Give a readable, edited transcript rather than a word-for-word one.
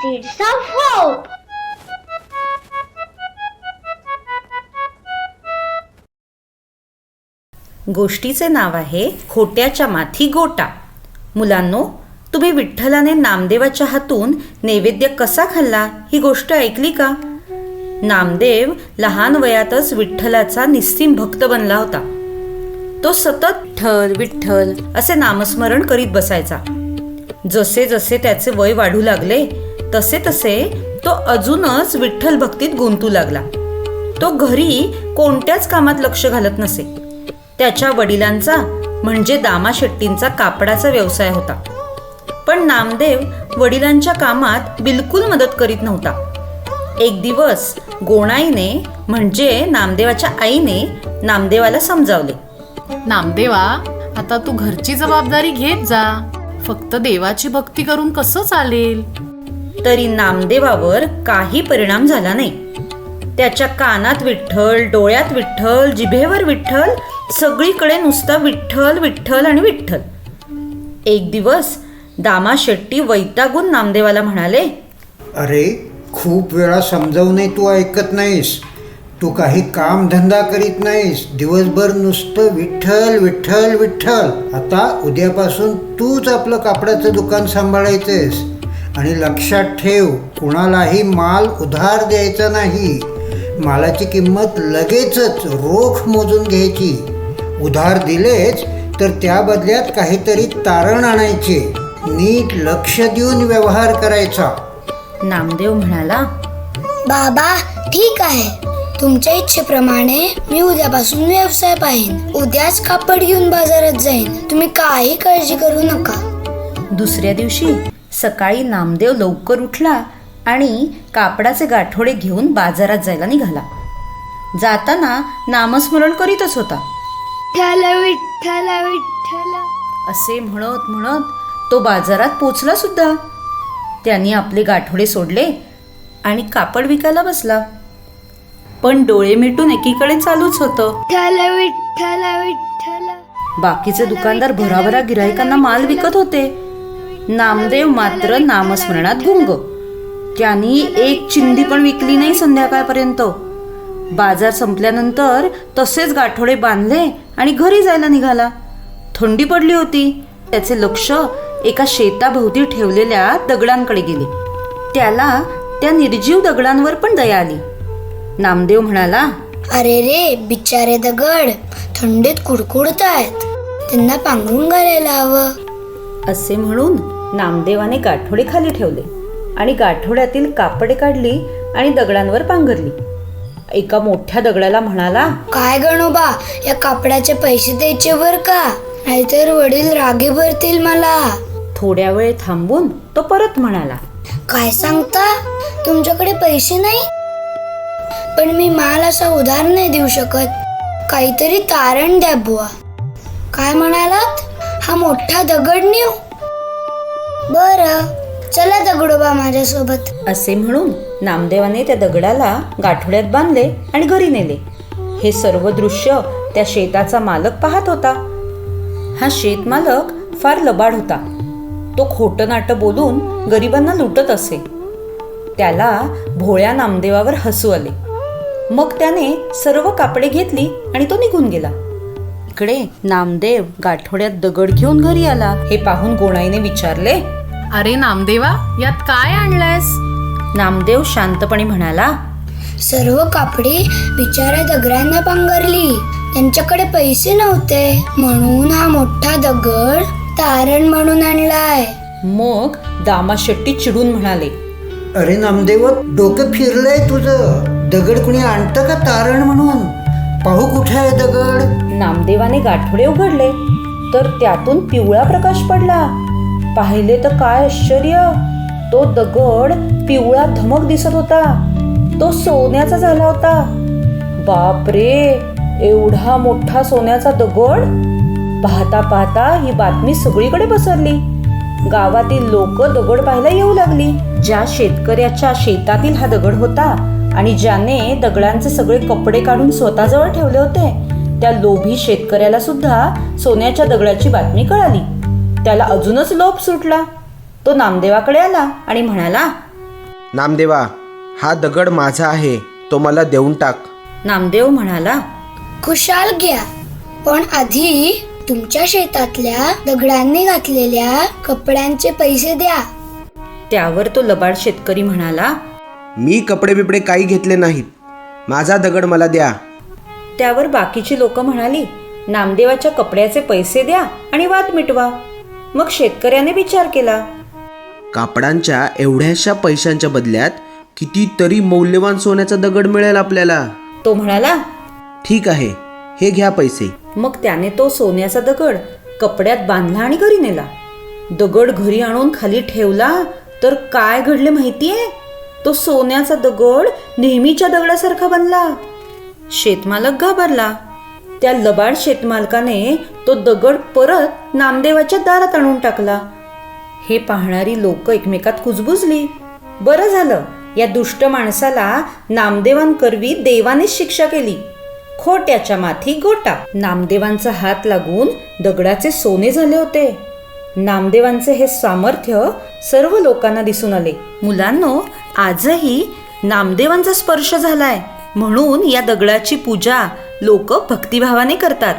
Seeds of Hope. गोष्टीचे नाव आहे खोट्याच्या माथी गोटा. मुलांनो, तुम्ही विठ्ठलाने नामदेवाच्या हातून नैवेद्य कसा खाल्ला ही गोष्ट ऐकली का? नामदेव लहान वयातच विठ्ठलाचा निस्सीम भक्त बनला होता. तो सतत विठ्ठल विठ्ठल असे नामस्मरण करीत बसायचा. जसे जसे त्याचे वय वाढू लागले तसे तसे तो अजूनच विठ्ठल भक्तीत गुंतू लागला. तो घरी कोणत्याच कामात लक्ष घालत नसे. त्याच्या वडिलांचा म्हणजे दामा शेट्टींचा कापडाचा व्यवसाय होता. पण नामदेव वडिलांच्या कामात बिलकुल मदत करीत नव्हता. एक दिवस गोणाईने म्हणजे नामदेवाच्या आईने नामदेवाला समजावले, नामदेवा, आता तू घरची जबाबदारी घेत जा. फक्त देवाची भक्ती करून कसं चालेल? तरी नामदेवावर काही परिणाम झाला नाही. त्याच्या कानात विठ्ठल, डोळ्यात विठ्ठल, जिभेवर विठ्ठल, सगळीकडे नुसता विठ्ठल विठ्ठल आणि विठ्ठल. एक दिवस दामा शेट्टी वैतागून नामदेवाला म्हणाले, अरे, खूप वेळा समजावूनही तू ऐकत नाहीस. तू काही काम धंदा करीत नाहीस. दिवसभर नुसतं विठ्ठल विठ्ठल विठ्ठल. आता उद्यापासून तूच आपलं कापडाचं दुकान सांभाळायचंस. आणि लक्षात ठेव, कुणालाही माल उधार द्यायचा नाही. मालाची किंमत लगेचच रोख मोजून घ्यायची. उधार दिलेच तर त्या बदल्यात काहीतरी तारण आणायचे. नीट लक्ष देऊन व्यवहार करायचा. नामदेव म्हणाला, बाबा, ठीक आहे. तुमच्या इच्छेप्रमाणे मी उद्यापासून व्यवसाय पाहीन. उद्याच कापड घेऊन बाजारात जाईन. तुम्ही काही काळजी करू नका. दुसऱ्या दिवशी सकाळी नामदेव लवकर उठला आणि कापडाचे गाठोडे घेऊन बाजारात जायला निघाला. जाताना नामस्मरण करीतच होता. विठ्ठल विठ्ठल विठ्ठल असे म्हणत म्हणत तो बाजारात पोचला सुद्धा. त्यांनी आपले गाठोडे सोडले आणि कापड विकायला बसला. पण डोळे मिटून एकीकडे चालूच होतं. विठ्ठल विठ्ठल विठ्ठल. बाकीचे दुकानदार भराभरा गिराहिकांना माल विकत होते. नामदेव मात्र नामस्मरणात गुंग. त्यांनी एक चिंधी पण विकली नाही संध्याकाळपर्यंत. बाजार संपल्यानंतर तसेच गाठोडे बांधले आणि घरी जायला निघाला. थंडी पडली होती. त्याचे लक्ष एका शेताभोवती ठेवलेल्या दगडांकडे गेले. त्याला त्या निर्जीव दगडांवर पण दया आली. नामदेव म्हणाला, अरे रे, बिचारे दगड थंडीत कुडकुडतायत. त्यांना पांघरून घालायला हवं. असे म्हणून नामदेवाने गाठोडे खाली ठेवले आणि गाठोड्यातील कापडे काढली आणि दगडांवर पांघरली. एका मोठ्या दगडाला म्हणाला, काय गणोबा, या कापडाचे पैसे द्यायचे बर का, नाहीतर वडील रागे भरतील मला. थोड्या वेळ थांबून तो परत म्हणाला, काय सांगता, तुमच्याकडे पैसे नाही? पण मी माल असा उधार नाही देऊ शकत. काहीतरी तारण द्या बुवा. काय म्हणालात? हा मोठा दगड नेऊ? बरं, चला दगडोबा माझ्यासोबत. असे म्हणून नामदेवाने त्या दगडाला गाठोड्यात बांधले आणि घरी नेले. हे सर्व दृश्य त्या शेताचा मालक पाहत होता. हा शेतमालक फार लबाड होता. तो खोटं नाटं बोलून गरिबांना लुटत असे. त्याला भोळ्या नामदेवावर हसू आले. मग त्याने सर्व कापडे घेतली आणि तो निघून गेला. इकडे नामदेव गाठोड्यात दगड घेऊन घरी आला. हे पाहून गोणाईने विचारले, अरे नामदेवा, यात काय आणलंयस? नामदेव शांतपणे म्हणाला, सर्व कापडी बिचाऱ्या दगडांना पांघरली. त्यांच्याकडे पैसे नव्हते म्हणून हा मोठा दगड तारण म्हणून आणलाय. मग दामा शेट्टी चिडून म्हणाले, अरे नामदेव, डोकं फिरलंय तुझं. दगड कुणी आणतं का तारण म्हणून? पाहू कुठे आहे दगड. नामदेवाने गाठोडे उघडले तर त्यातून पिवळा प्रकाश पडला. पाहिले तर काय आश्चर्य, तो दगड पिवळा धमक दिसत होता. तो सोन्याचा झाला होता. बापरे, एवढा मोठा सोन्याचा दगड! पाहता पाहता ही बातमी सगळीकडे पसरली. गावातील लोक दगड पाहायला येऊ लागली. ज्या शेतकऱ्याच्या शेतातील हा दगड होता आणि ज्याने दगडांचे सगळे कपडे काढून स्वतःजवळ ठेवले होते, त्या लोभी शेतकऱ्याला सुद्धा सोन्याच्या दगडाची बातमी कळाली. त्याला अजूनच लोभ सुटला. तो नामदेवाकडे आला आणि म्हणाला, नामदेवा, हा दगड माझा आहे, तो मला देऊन टाक. नामदेव म्हणाला, खुशाल घ्या, पण आधी तुमच्या शेतातल्या दगडांनी घातलेल्या कपड्यांचे पैसे द्या. त्यावर तो लबाड शेतकरी म्हणाला. मी कपडे बिपडे काही घेतले नाहीत, माझा दगड मला द्या. त्यावर बाकीची लोक म्हणाली, नामदेवाच्या कपड्याचे पैसे द्या आणि वाद मिटवा. मग शेतकऱ्याने विचार केला. कापडांच्या एवढ्याशा पैशांच्या बदल्यात कितीतरी मौल्यवान सोन्याचा दगड मिळेल आपल्याला. तो म्हणाला, ठीक आहे, हे घ्या पैसे. मग त्याने तो सोन्याचा दगड कपड्यात बांधला आणि घरी नेला. दगड घरी आणून खाली ठेवला तर काय घडले माहितीये? तो सोन्याचा दगड नेहमीच्या दगडासारखा बनला. शेतमालक घाबरला. त्या लबाड शेतमालकाने तो दगड परत नामदेवाच्या दारात आणून टाकला. हे पाहणारी लोक एकमेकात कुजबुजली. बरं झालं, या दुष्ट माणसाला नामदेवांकरवी देवानेच शिक्षा केली. खोट्याच्या माथी गोटा. नामदेवांचा हात लागून दगडाचे सोने झाले होते. नामदेवांचे हे सामर्थ्य सर्व लोकांना दिसून आले. मुलांनो, आजही नामदेवांचा स्पर्श झालाय म्हणून या दगडाची पूजा लोक भक्तिभावाने करतात.